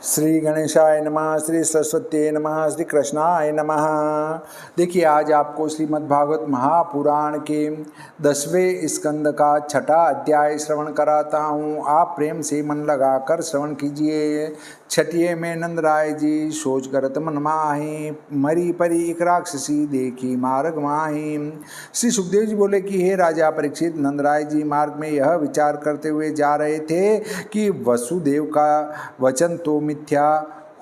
श्री गणेशाय नमः, श्री सरस्वती नमः, श्री कृष्णाय नमः। देखिए, आज आपको श्रीमद् भागवत महापुराण के 10वें स्कंद का 6ठा अध्याय श्रवण कराता हूँ। आप प्रेम से मन लगाकर श्रवण कीजिए। छठिये में नंदराय जी सोच करत मन माही, मरी परी एक राक्षसी देखी मार्ग माही। श्री सुखदेव जी बोले कि हे राजा परीक्षित, नंदराय जी मार्ग में यह विचार करते हुए जा रहे थे कि वसुदेव का वचन तो मिथ्या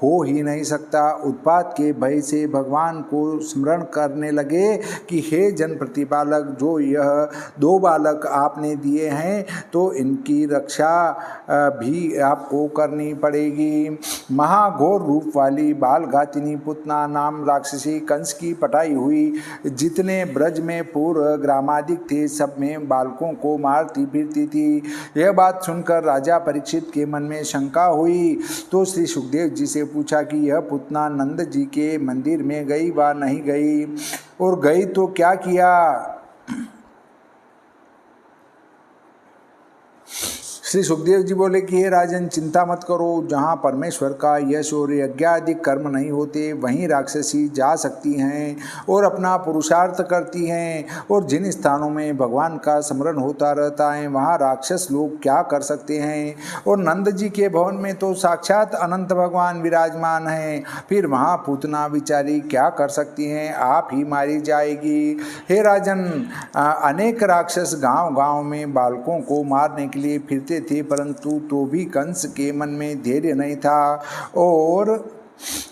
हो ही नहीं सकता। उत्पात के भय से भगवान को स्मरण करने लगे कि हे जन प्रतिपालक, जो यह 2 बालक आपने दिए हैं तो इनकी रक्षा भी आपको करनी पड़ेगी। महाघोर रूप वाली बालघातिनी पुतना नाम राक्षसी कंस की पटाई हुई जितने ब्रज में पूर्व ग्रामादिक थे, सब में बालकों को मारती फिरती थी। यह बात सुनकर राजा परीक्षित के मन में शंका हुई तो श्री सुखदेव जी से पूछा कि यह पुतना नंद जी के मंदिर में गई व नहीं गई, और गई तो क्या किया। श्री सुखदेव जी बोले कि हे राजन, चिंता मत करो। जहाँ परमेश्वर का यश और यज्ञादिक कर्म नहीं होते वहीं राक्षसी जा सकती हैं और अपना पुरुषार्थ करती हैं, और जिन स्थानों में भगवान का स्मरण होता रहता है वहाँ राक्षस लोग क्या कर सकते हैं। और नंद जी के भवन में तो साक्षात अनंत भगवान विराजमान हैं, फिर वहाँ पूतना बिचारी क्या कर सकती हैं, आप ही मारी जाएगी। हे राजन, अनेक राक्षस गांव-गांव में बालकों को मारने के लिए फिरते थे, परंतु तो भी कंस के मन में धैर्य नहीं था और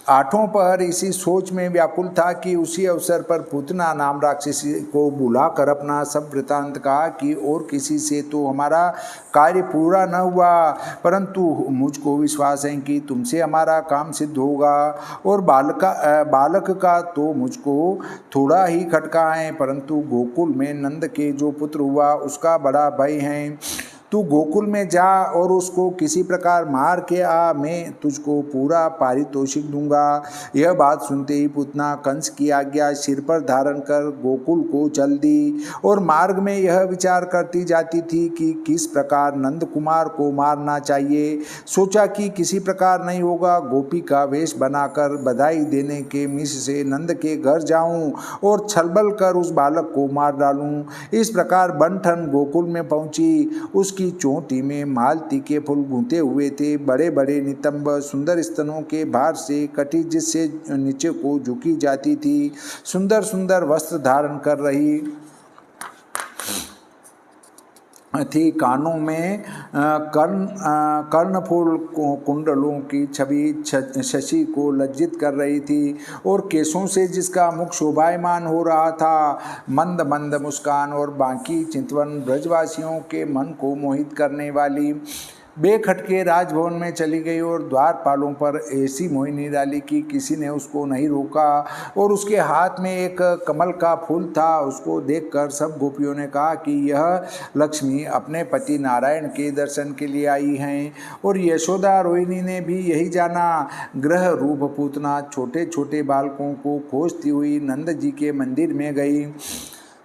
8 पहर इसी सोच में व्याकुल था कि उसी अवसर पर पूतना नाम राक्षसी को बुलाकर अपना सब वृतांत कहा कि और किसी से तो हमारा कार्य पूरा न हुआ, परंतु मुझको विश्वास है कि तुमसे हमारा काम सिद्ध होगा। और बालक का तो मुझको थोड़ा ही खटका है, परंतु गोकुल में नंद के जो पुत्र हुआ उसका बड़ा भय है। तू गोकुल में जा और उसको किसी प्रकार मार के आ, मैं तुझको पूरा पारितोषिक दूंगा। यह बात सुनते ही पुतना कंस की आज्ञा सिर पर धारण कर गोकुल को चल दी, और मार्ग में यह विचार करती जाती थी कि किस प्रकार नंद कुमार को मारना चाहिए। सोचा कि किसी प्रकार नहीं होगा, गोपी का वेश बनाकर बधाई देने के मिश से नंद के घर जाऊं और छलबल कर उस बालक को मार डालूं। इस प्रकार बन-ठन गोकुल में पहुंची। उसकी चोटी में मालती के फूल गूंथे हुए थे, बड़े बड़े नितंब सुंदर स्तनों के भार से कटी जिससे नीचे को झुकी जाती थी, सुंदर सुंदर वस्त्र धारण कर रही थी। कानों में कर्णफूल कुंडलों की छवि शशि को लज्जित कर रही थी, और केशों से जिसका मुख शोभायमान हो रहा था। मंद मंद मुस्कान और बाकी चितवन ब्रजवासियों के मन को मोहित करने वाली बेखटके राजभवन में चली गई, और द्वारपालों पर ऐसी मोहिनी डाली कि किसी ने उसको नहीं रोका। और उसके हाथ में एक कमल का फूल था। उसको देखकर सब गोपियों ने कहा कि यह लक्ष्मी अपने पति नारायण के दर्शन के लिए आई हैं। और यशोदा रोहिणी ने भी यही जाना। ग्रह रूप पूतना छोटे छोटे बालकों को खोजती हुई नंद जी के मंदिर में गई,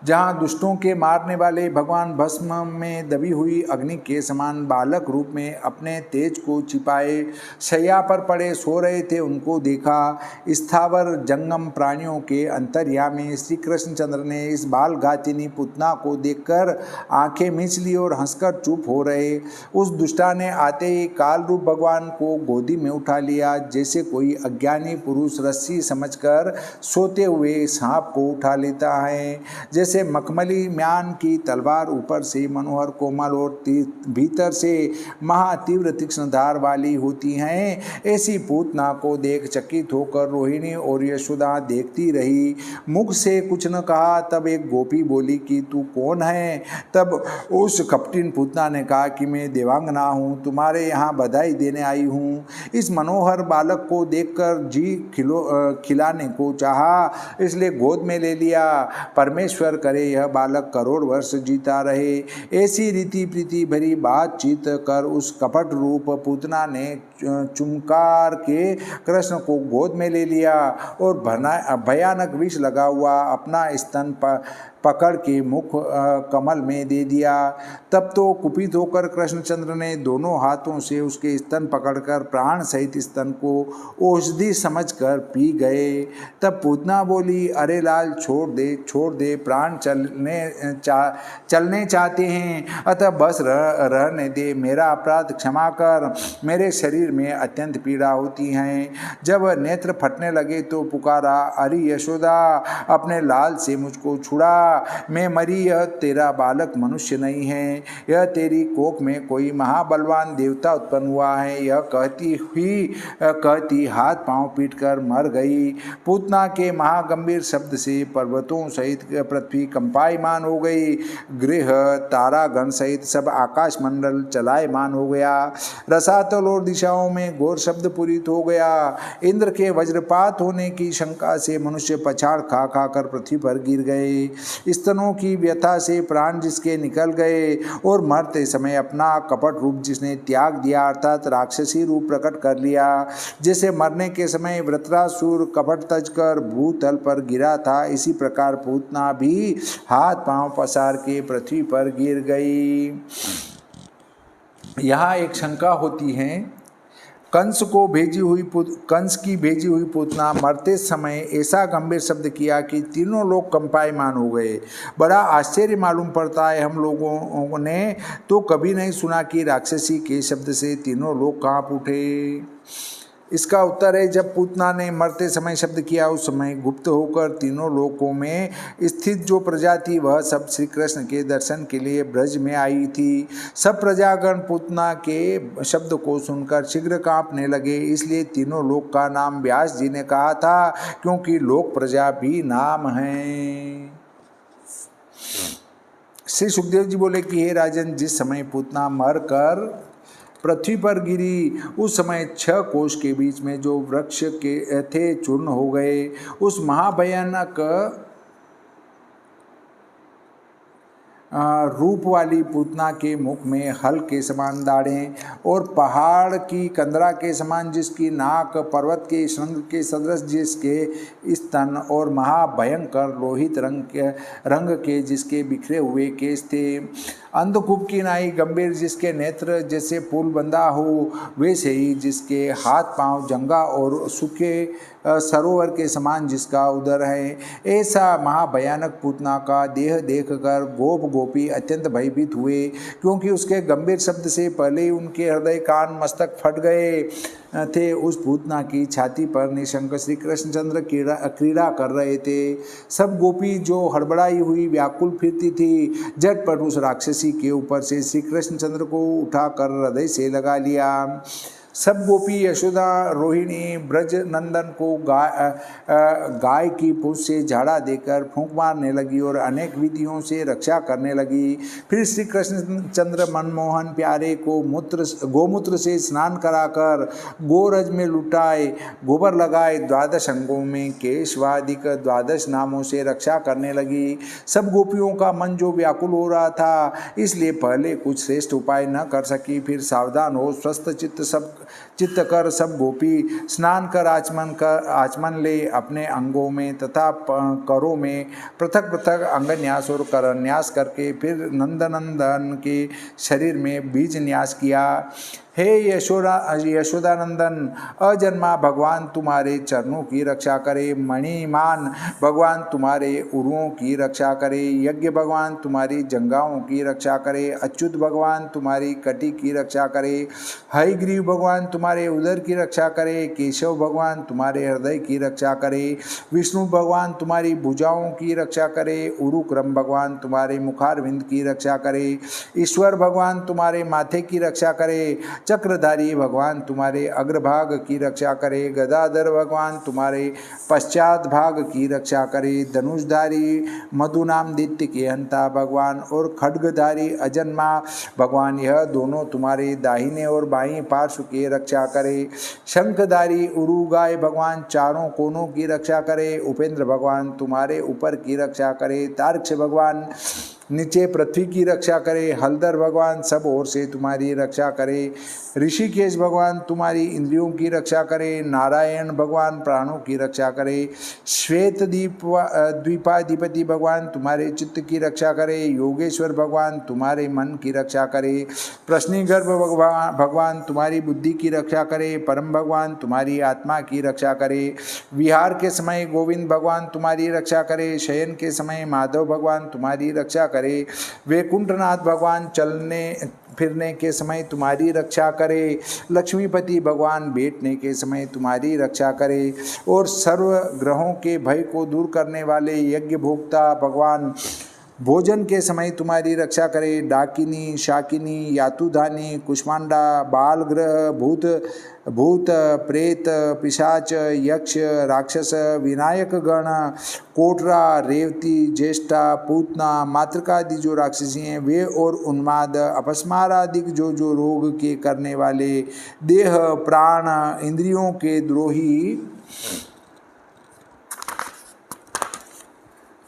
जहाँ दुष्टों के मारने वाले भगवान भस्म में दबी हुई अग्नि के समान बालक रूप में अपने तेज को छिपाए शैया पर पड़े सो रहे थे, उनको देखा। स्थावर जंगम प्राणियों के अंतर्यामी श्री कृष्णचंद्र ने इस बाल घातिनी पुतना को देखकर आंखें मींच ली और हंसकर चुप हो रहे। उस दुष्टा ने आते ही काल रूप भगवान को गोदी में उठा लिया, जैसे कोई अज्ञानी पुरुष रस्सी समझकर सोते हुए सांप को उठा लेता है। जैसे मखमली म्यान की तलवार ऊपर से मनोहर कोमल और भीतर से महातीव्र तीक्ष्ण धार वाली होती हैं, ऐसी पूतना को देख चकित होकर रोहिणी और यशोदा देखती रही। मुख से कुछ न कहा। तब एक गोपी बोली कि तू कौन है। तब उस कपटिन पूतना ने कहा कि मैं देवांगना हूँ, तुम्हारे यहाँ बधाई देने आई हूँ। इस मनोहर बालक को देखकर जी खिलाने को चाहा, इसलिए गोद में ले लिया। परमेश्वर करे यह बालक करोड़ वर्ष जीता रहे। ऐसी रीति प्रीति भरी बातचीत कर उस कपट रूप पूतना ने चुमकार के कृष्ण को गोद में ले लिया और भयानक विष लगा हुआ अपना स्तन पकड़ के मुख कमल में दे दिया। तब तो कुपित होकर कृष्णचंद्र ने दोनों हाथों से उसके स्तन पकड़कर प्राण सहित स्तन को औषधि समझकर पी गए। तब पूतना बोली, अरे लाल, छोड़ दे, प्राण चलने चाहते हैं, अतः बस रहने दे, मेरा अपराध क्षमा कर, मेरे शरीर में अत्यंत पीड़ा होती है। जब नेत्र फटने लगे तो पुकारा, अरे यशोदा, अपने लाल से मुझको छुड़ा, मैं मरी, यह तेरा बालक मनुष्य नहीं है, यह तेरी कोख में कोई महाबलवान देवता उत्पन्न हुआ है। यह कहती हाथ पांव पीटकर मर गई। पूतना के महागंभीर शब्द से पर्वतों सहित पृथ्वी कंपायमान हो गई, गृह तारागण सहित सब आकाश मंडल चलायमान हो गया, रसातल और दिशाओं में घोर शब्द पूरित हो गया। इंद्र के वज्रपात होने की शंका से मनुष्य पछाड़ खा खा कर पृथ्वी पर गिर गए। स्तनों की व्यथा से प्राण जिसके निकल गए और मरते समय अपना कपट रूप जिसने त्याग दिया, अर्थात राक्षसी रूप प्रकट कर लिया, जैसे मरने के समय वृत्रासुर कपट तज कर भूतल पर गिरा था, इसी प्रकार पूतना भी हाथ पांव पसार के पृथ्वी पर गिर गई। यहाँ एक शंका होती है, कंस की भेजी हुई पूतना मरते समय ऐसा गंभीर शब्द किया कि तीनों लोग कंपायमान हो गए। बड़ा आश्चर्य मालूम पड़ता है, हम लोगों ने तो कभी नहीं सुना कि राक्षसी के शब्द से तीनों लोग कांप उठे। इसका उत्तर है, जब पूतना ने मरते समय शब्द किया, उस समय गुप्त होकर तीनों लोकों में स्थित जो प्रजा थी वह सब श्री कृष्ण के दर्शन के लिए ब्रज में आई थी। सब प्रजागण पूतना के शब्द को सुनकर शीघ्र कांपने लगे। इसलिए तीनों लोक का नाम व्यास जी ने कहा था, क्योंकि लोक प्रजा भी नाम है। श्री सुखदेव जी बोले कि हे राजन, जिस समय पूतना मर कर पृथ्वी पर गिरी, उस समय 6 कोश के बीच में जो वृक्ष के थे चूर्ण हो गए। उस महाभयानक रूप वाली पूतना के मुख में हल के समान दाढ़ें और पहाड़ की कंदरा के समान जिसकी नाक, पर्वत के श्रृंग के सदृश जिसके स्तन और महाभयंकर लोहित रंग के जिसके बिखरे हुए केस थे, अंधकूप की नाई गंभीर जिसके नेत्र जैसे पुल बंधा हो, वैसे ही जिसके हाथ पांव जंगा और सूखे सरोवर के समान जिसका उदर है, ऐसा महाभयानक पूतना का देह देखकर गोप गोपी अत्यंत भयभीत हुए, क्योंकि उसके गंभीर शब्द से पहले ही उनके हृदय कान मस्तक फट गए थे। उस पूतना की छाती पर निशंक श्री कृष्णचंद्र क्रीड़ा कर रहे थे। सब गोपी जो हड़बड़ाई हुई व्याकुल फिरती थी, झटपट उस राक्षसी के ऊपर से श्री कृष्णचंद्र को उठाकर हृदय से लगा लिया। सब गोपी यशोदा रोहिणी ब्रज नंदन को गाय की पूंछ से झाड़ा देकर फूंक मारने लगी और अनेक विधियों से रक्षा करने लगी। फिर श्री कृष्णचंद्र मनमोहन प्यारे को गोमूत्र से स्नान कराकर गोरज में लुटाए, गोबर लगाए, 12 अंगों में केशवादिक 12 नामों से रक्षा करने लगी। सब गोपियों का मन जो व्याकुल हो रहा था, इसलिए पहले कुछ श्रेष्ठ उपाय न कर सकी। फिर सावधान हो स्वस्थ चित्त कर सब गोपी स्नान कर आचमन ले अपने अंगों में तथा करों में पृथक पृथक अंगन्यास और करन्यास करके फिर नंदनंदन के शरीर में बीज न्यास किया। हे यशोदानंदन, अजन्मा भगवान तुम्हारे चरणों की रक्षा करे, मणिमान भगवान तुम्हारे उरुओं की रक्षा करे, यज्ञ भगवान तुम्हारी जंघाओं की रक्षा करे, अच्युत भगवान तुम्हारी कटी की रक्षा करे, हयग्रीव भगवान तुम्हारे उदर की रक्षा करे, केशव भगवान तुम्हारे हृदय की रक्षा करे, विष्णु भगवान तुम्हारी भुजाओं की रक्षा करे, उरुक्रम भगवान तुम्हारे मुखारविंद की रक्षा करे, ईश्वर भगवान तुम्हारे माथे की रक्षा करे, चक्रधारी भगवान तुम्हारे अग्रभाग की रक्षा करे, गदाधर भगवान तुम्हारे पश्चात भाग की रक्षा करे, धनुषधारी मधुनाम दित्य के हंता भगवान और खड्गधारी अजन्मा भगवान यह दोनों तुम्हारे दाहिने और बाएं पार्श्व की रक्षा करे, शंखधारी उरुगाय भगवान चारों कोनों की रक्षा करे, उपेंद्र भगवान तुम्हारे ऊपर की रक्षा करे, तार्क्ष भगवान नीचे पृथ्वी की रक्षा करे। हलधर भगवान सब ओर से तुम्हारी रक्षा करे। ऋषिकेश भगवान तुम्हारी इंद्रियों की रक्षा करे। नारायण भगवान प्राणों की रक्षा करे। श्वेत द्वीपाधिपति भगवान तुम्हारे चित्त की रक्षा करे। योगेश्वर भगवान तुम्हारे मन की रक्षा करे। प्रश्निगर्भ भगवान तुम्हारी बुद्धि की रक्षा करे। परम भगवान तुम्हारी आत्मा की रक्षा करे। विहार के समय गोविंद भगवान तुम्हारी रक्षा करे। शयन के समय माधव भगवान तुम्हारी रक्षा करे। वैकुंठनाथ भगवान चलने फिरने के समय तुम्हारी रक्षा करे। लक्ष्मीपति भगवान बैठने के समय तुम्हारी रक्षा करे। और सर्व ग्रहों के भय को दूर करने वाले यज्ञ भोक्ता भगवान भोजन के समय तुम्हारी रक्षा करे। डाकिनी, शाकिनी, यातुधानी, कुष्मांडा, बालग्रह, भूत प्रेत, पिशाच, यक्ष, राक्षस, विनायक गण, कोटरा, रेवती, ज्येष्ठा, पूतना, मातृका आदि जो राक्षसी हैं वे, और उन्माद, अपस्मार आदि जो रोग के करने वाले, देह प्राण इंद्रियों के द्रोही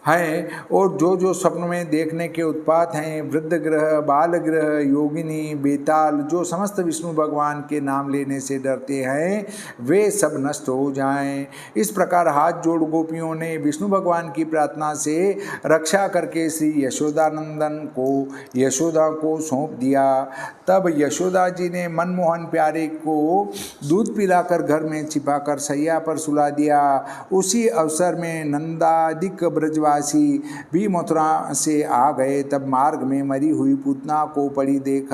हैं, और जो स्वप्न में देखने के उत्पात हैं, वृद्ध ग्रह, बाल ग्रह, योगिनी, बेताल, जो समस्त विष्णु भगवान के नाम लेने से डरते हैं, वे सब नष्ट हो जाएं। इस प्रकार हाथ जोड़ गोपियों ने विष्णु भगवान की प्रार्थना से रक्षा करके श्री यशोदानंदन को यशोदा को सौंप दिया। तब यशोदा जी ने मनमोहन प्यारे को दूध पिलाकर घर में छिपाकर सैया पर सुला दिया। उसी अवसर में नंदादिक ब्रजवासी भी मथुरा से आ गए। तब मार्ग में मरी हुई पूतना को पड़ी देख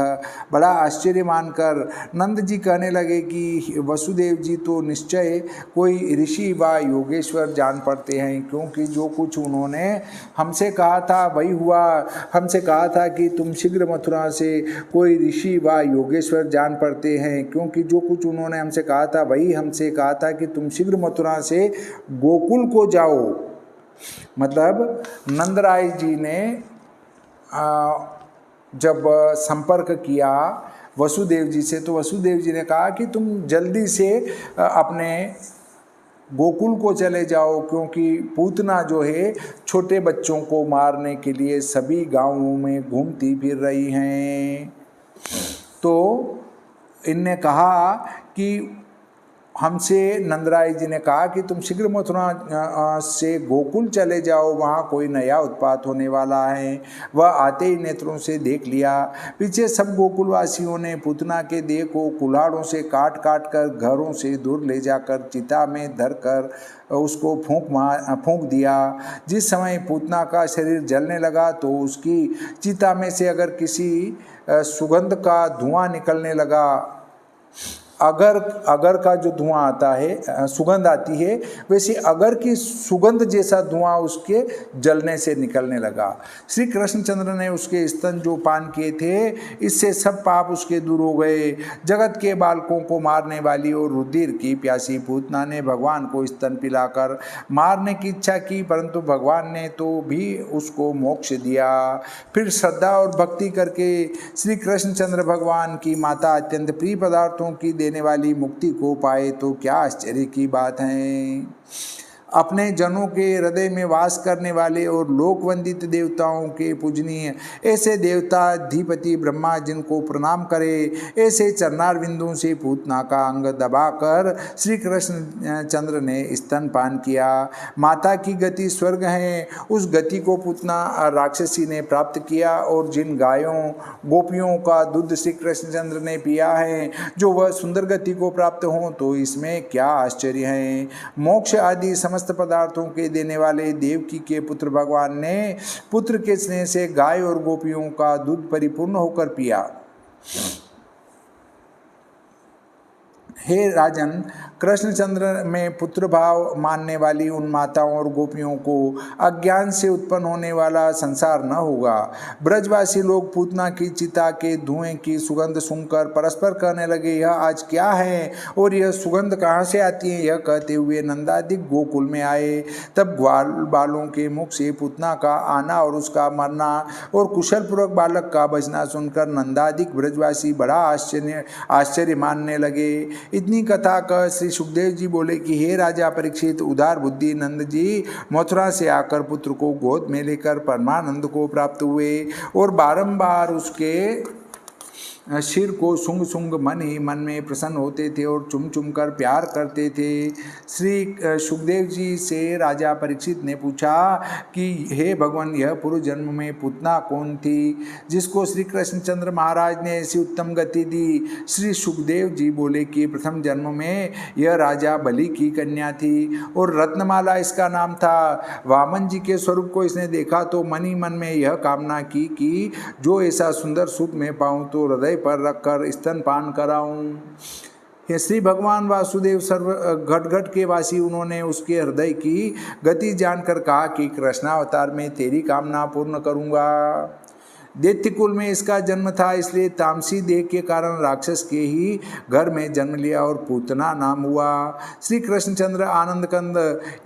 बड़ा आश्चर्य मानकर नंद जी कहने लगे कि वसुदेव जी तो निश्चय कोई ऋषि व योगेश्वर जान पड़ते हैं, क्योंकि जो कुछ उन्होंने हमसे कहा था वही हुआ। हमसे कहा था कि तुम शीघ्र मथुरा से कोई ऋषि व योगेश्वर जान पड़ते हैं, क्योंकि जो कुछ उन्होंने हमसे कहा था वही हमसे कहा था कि तुम शीघ्र मथुरा से गोकुल को जाओ। मतलब नंदराय जी ने जब संपर्क किया वसुदेव जी से, तो वसुदेव जी ने कहा कि तुम जल्दी से अपने गोकुल को चले जाओ, क्योंकि पूतना जो है छोटे बच्चों को मारने के लिए सभी गांवों में घूमती फिर रही हैं। तो इनने कहा कि हमसे नंदराय जी ने कहा कि तुम शीघ्र मथुरा से गोकुल चले जाओ, वहाँ कोई नया उत्पात होने वाला है। वह आते ही नेत्रों से देख लिया। पीछे सब गोकुलवासियों ने पूतना के देह को कुल्हाड़ों से काट काट कर घरों से दूर ले जाकर चिता में धर कर उसको फूंक दिया। जिस समय पूतना का शरीर जलने लगा तो उसकी चिता में से अगर किसी सुगंध का धुआं निकलने लगा, अगर का जो धुआं आता है, सुगंध आती है, वैसे अगर की सुगंध जैसा धुआं उसके जलने से निकलने लगा। श्री कृष्णचंद्र ने उसके स्तन जो पान किए थे, इससे सब पाप उसके दूर हो गए। जगत के बालकों को मारने वाली और रुधिर की प्यासी पूतना ने भगवान को स्तन पिलाकर मारने की इच्छा की, परंतु भगवान ने तो भी उसको मोक्ष दिया। फिर श्रद्धा और भक्ति करके श्री कृष्णचंद्र भगवान की माता अत्यंत प्रिय पदार्थों की देने वाली मुक्ति को पाए, तो क्या आश्चर्य की बात है। अपने जनों के हृदय में वास करने वाले और लोकवंदित देवताओं के पूजनीय ऐसे देवताधिपति ब्रह्मा जिनको प्रणाम करे, ऐसे चरणारविंदों से पूतना का अंग दबाकर श्री कृष्ण चंद्र ने स्तनपान किया। माता की गति स्वर्ग है, उस गति को पूतना राक्षसी ने प्राप्त किया, और जिन गायों गोपियों का दूध श्री कृष्णचंद्र ने पिया है, जो वह सुंदर गति को प्राप्त हों, तो इसमें क्या आश्चर्य है। मोक्ष आदि समस्त पदार्थों के देने वाले देवकी के पुत्र भगवान ने पुत्र के स्नेह से गाय और गोपियों का दूध परिपूर्ण होकर पिया। हे राजन, कृष्णचंद्र में पुत्र भाव मानने वाली उन माताओं और गोपियों को अज्ञान से उत्पन्न होने वाला संसार न होगा। ब्रजवासी लोग पूतना की चिता के धुएं की सुगंध सुनकर परस्पर कहने लगे, यह आज क्या है और यह सुगंध कहाँ से आती है। यह कहते हुए नंदादिक गोकुल में आए। तब ग्वाल बालों के मुख से पूतना का आना और उसका मरना और कुशलपूर्वक बालक का बचना सुनकर नंदादिक ब्रजवासी बड़ा आश्चर्य मानने लगे। इतनी कथा कह श्री सुखदेव जी बोले कि हे राजा परीक्षित, उदार बुद्धि नंद जी मथुरा से आकर पुत्र को गोद में लेकर परमानंद को प्राप्त हुए और बारंबार उसके सिर को सूंघ सूंघ मन ही मन में प्रसन्न होते थे और चुम चुम कर प्यार करते थे। श्री सुखदेव जी से राजा परीक्षित ने पूछा कि हे भगवान, यह पूर्व जन्म में पूतना कौन थी जिसको श्री कृष्णचंद्र महाराज ने ऐसी उत्तम गति दी? श्री सुखदेव जी बोले कि प्रथम जन्म में यह राजा बलि की कन्या थी और रत्नमाला इसका नाम था। वामन जी के स्वरूप को इसने देखा तो मन ही मन में यह कामना की कि जो ऐसा सुंदर सुख में पाऊँ तो हृदय पर रखकर स्तनपान कराऊं। श्री भगवान वासुदेव सर्व घट घट के वासी, उन्होंने उसके हृदय की गति जानकर कहा कि कृष्णावतार में तेरी कामना पूर्ण करूंगा। दैत्य कुल में इसका जन्म था, इसलिए तामसी देह के कारण राक्षस के ही घर में जन्म लिया और पूतना नाम हुआ। श्री कृष्णचंद्र आनंद कंद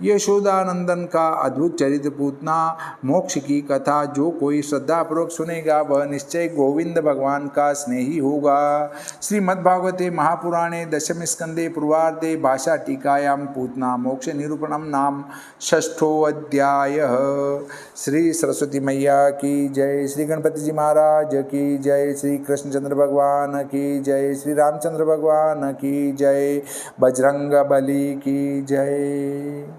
यशोदानंदन का अद्भुत चरित्र पूतना मोक्ष की कथा जो कोई श्रद्धापूर्वक सुनेगा वह निश्चय गोविंद भगवान का स्नेही होगा। श्रीमद्भागवते महापुराणे दशम स्कंदे पूर्वार्धे भाषा टीकायां पूतना मोक्ष निरूपणम नाम षष्ठोऽध्यायः। श्री सरस्वती मैया की जय, श्री गणपति जी महाराज की जय, श्री कृष्णचंद्र भगवान की जय, श्री रामचंद्र भगवान की जय, बजरंग बली की जय।